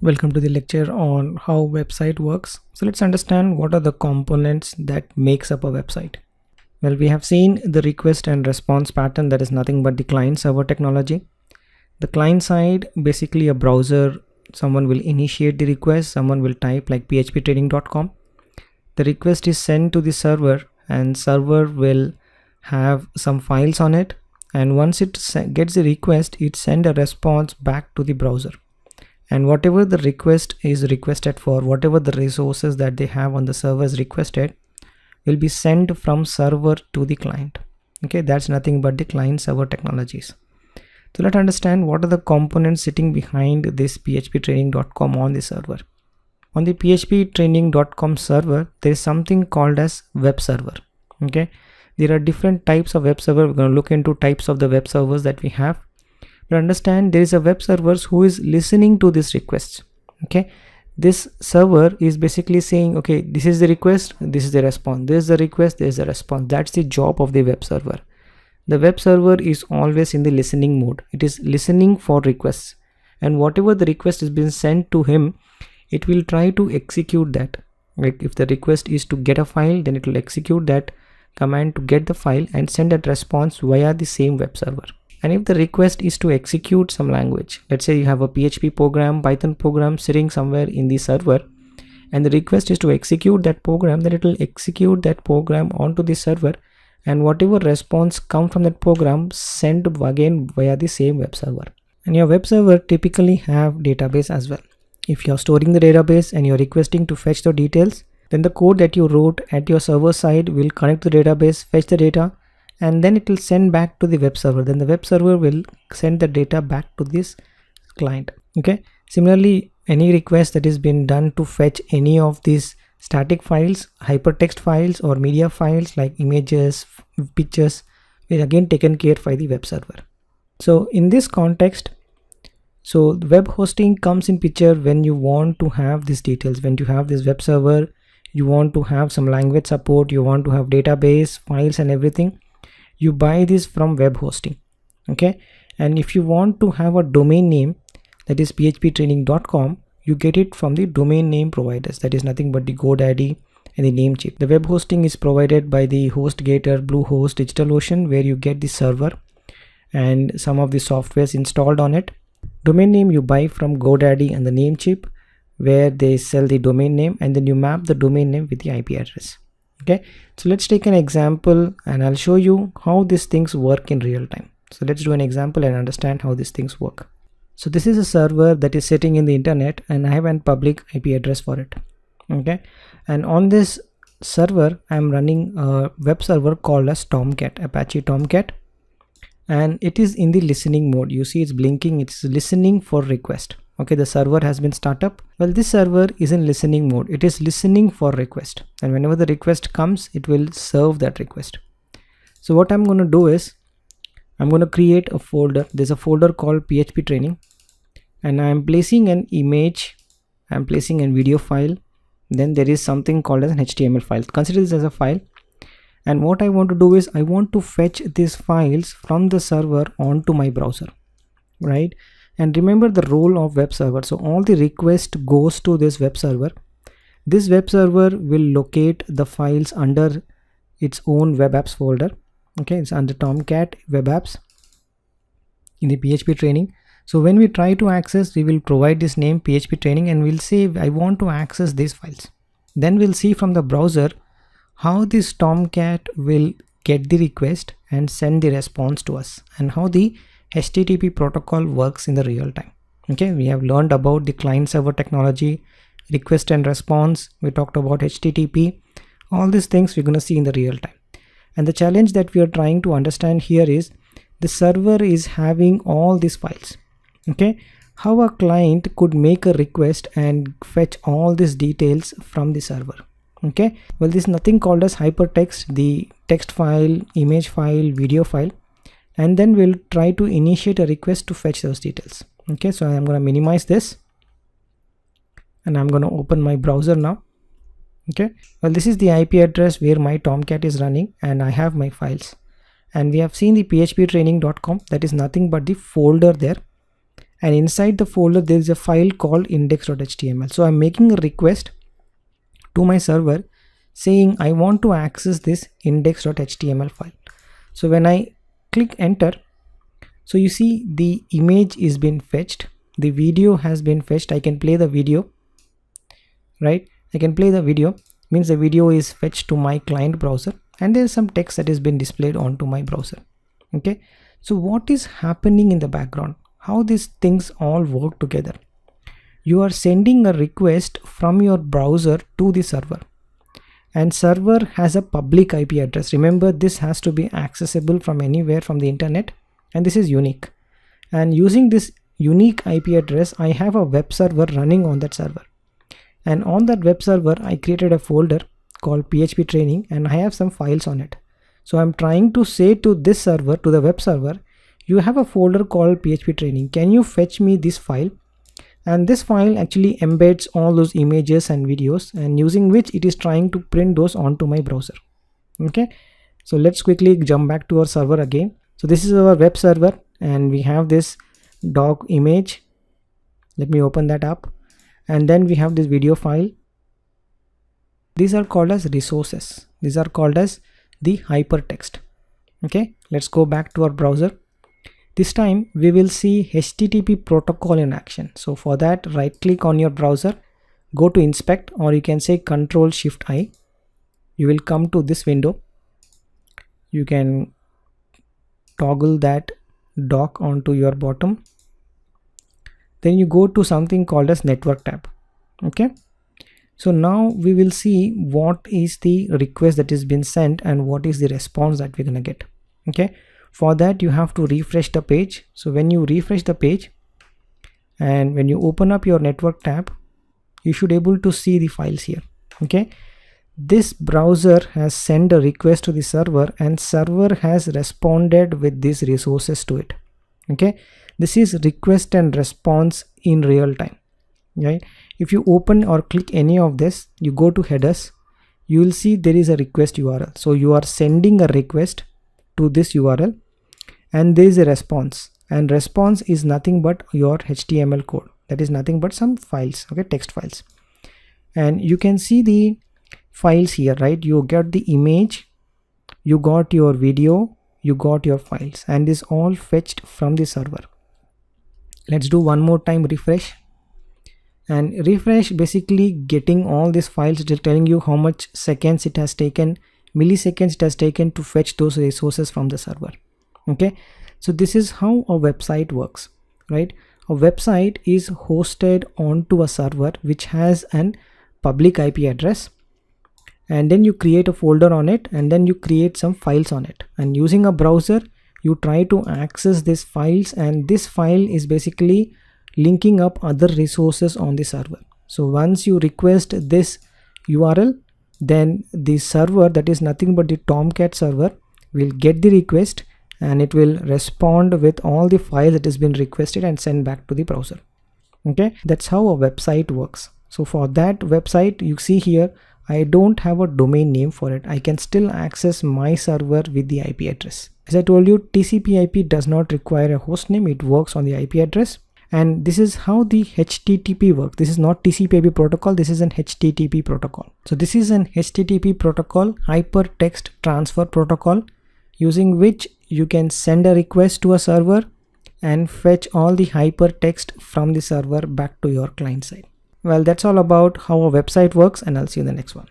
Welcome to the lecture on how website works. So let's understand what are the components that makes up a website. Well, we have seen the request and response pattern, that is nothing but the client server technology. The client side, basically a browser, someone will initiate the request, someone will type like phptraining.com. The request is sent to the server and server will have some files on it, and once it gets the request, it sends a response back to the browser. And whatever the request is requested for, whatever the resources that they have on the server is requested, will be sent from server to the client. Okay, that's nothing but the client server technologies. So let's understand what are the components sitting behind this phptraining.com on the server. On the phptraining.com server, there is something called as web server. Okay, there are different types of web server. We're going to look into types of the web servers that we have. To understand, there is a web server who is listening to this request. Okay, this server is basically saying, okay, this is the request, this is the response, this is the request, this is the response. That's the job of the web server. The web server is always in the listening mode. It is listening for requests, and whatever the request has been sent to him, it will try to execute that. Like if the request is to get a file, then it will execute that command to get the file and send that response via the same web server. And if the request is to execute some language, let's say you have a PHP program, Python program sitting somewhere in the server, and the request is to execute that program, then it will execute that program onto the server, and whatever response comes from that program sent again via the same web server. And your web server typically have database as well. If you're storing the database and you're requesting to fetch the details, then the code that you wrote at your server side will connect to the database, fetch the data, and then it will send back to the web server. Then the web server will send the data back to this client. Okay, similarly, any request that is been done to fetch any of these static files, hypertext files or media files like images, pictures, is again taken care by the web server. So in this context, so web hosting comes in picture when you want to have these details. When you have this web server, you want to have some language support, you want to have database files and everything, you buy this from web hosting. Okay, and if you want to have a domain name, that is phptraining.com, you get it from the domain name providers, that is nothing but the GoDaddy and the Namecheap. The web hosting is provided by the HostGator, Bluehost, DigitalOcean, where you get the server and some of the softwares installed on it. Domain name you buy from GoDaddy and the Namecheap, where they sell the domain name, and then you map the domain name with the IP address. Okay, so let's take an example and I'll show you how these things work in real time. So let's do an example and understand how these things work. So this is a server that is sitting in the internet and I have a public IP address for it. Okay, and on this server I'm running a web server called as Tomcat, Apache Tomcat, and it is in the listening mode. You see it's blinking, it's listening for request. Okay, the server has been started up. Well, this server is in listening mode. It is listening for request, and whenever the request comes, it will serve that request. So what I'm going to do is I'm going to create a folder. There's a folder called PHP training, and I'm placing an image, I'm placing a video file, then there is something called as an HTML file. Consider this as a file, and what I want to do is I want to fetch these files from the server onto my browser, right? And remember the role of web server. So all the request goes to this web server. This web server will locate the files under its own web apps folder. Okay, it's under Tomcat web apps in the PHP training. So when we try to access, we will provide this name PHP training and we'll say I want to access these files. Then we'll see from the browser how this Tomcat will get the request and send the response to us, and how the HTTP protocol works in the real time. Okay, we have learned about the client server technology, request and response. We talked about HTTP. All these things we're going to see in the real time. And the challenge that we are trying to understand here is the server is having all these files. Okay, how a client could make a request and fetch all these details from the server. Okay, well, this is nothing called as hypertext, the text file, image file, video file, and then we'll try to initiate a request to fetch those details. Okay, so I'm going to minimize this and I'm going to open my browser now. Okay, well, this is the IP address where my Tomcat is running and I have my files, and we have seen the phptraining.com, that is nothing but the folder there, and inside the folder there is a file called index.html. So I'm making a request to my server saying I want to access this index.html file. So when I click enter, so you see the image is been fetched, the video has been fetched. I can play the video, right? I can play the video, means the video is fetched to my client browser, and there is some text that has been displayed onto my browser. Okay, so what is happening in the background, how these things all work together? You are sending a request from your browser to the server, and server has a public IP address. Remember, this has to be accessible from anywhere from the internet, and this is unique. And using this unique IP address, I have a web server running on that server, and on that web server I created a folder called PHP training, and I have some files on it. So I'm trying to say to this server, to the web server, you have a folder called PHP training, can you fetch me this file? And this file actually embeds all those images and videos, and using which it is trying to print those onto my browser. Okay, so let's quickly jump back to our server again. So this is our web server, and we have this dog image. Let me open that up, and then we have this video file. These are called as resources. These are called as the hypertext. Okay, let's go back to our browser. This time we will see HTTP protocol in action. So for that, right click on your browser, go to inspect, or you can say Ctrl+Shift+I. You will come to this window. You can toggle that dock onto your bottom. Then you go to something called as network tab. Okay, so now we will see what is the request that has been sent and what is the response that we're gonna get. Okay, for that you have to refresh the page. So when you refresh the page and when you open up your network tab, you should able to see the files here. Okay, this browser has sent a request to the server, and server has responded with these resources to it. Okay, this is request and response in real time, right? If you open or click any of this, you go to headers, you will see there is a request URL. So you are sending a request to this URL, and there is a response, and response is nothing but your HTML code, that is nothing but some files, okay, text files. And you can see the files here, right? You get the image, you got your video, you got your files, and this all fetched from the server. Let's do one more time refresh, and refresh basically getting all these files, telling you how much seconds it has taken, milliseconds it has taken to fetch those resources from the server. Okay, so this is how a website works, right? A website is hosted onto a server which has an public IP address, and then you create a folder on it, and then you create some files on it, and using a browser you try to access these files, and this file is basically linking up other resources on the server. So once you request this URL, then the server, that is nothing but the Tomcat server, will get the request, and it will respond with all the files that has been requested and send back to the browser. Okay, that's how a website works. So for that website, you see here, I don't have a domain name for it. I can still access my server with the IP address. As I told you, TCP/IP does not require a host name. It works on the IP address. And this is how the HTTP works. This is not TCP/IP protocol. This is an HTTP protocol. So this is an HTTP protocol, hypertext transfer protocol, using which you can send a request to a server and fetch all the hypertext from the server back to your client side. Well, that's all about how a website works, and I'll see you in the next one.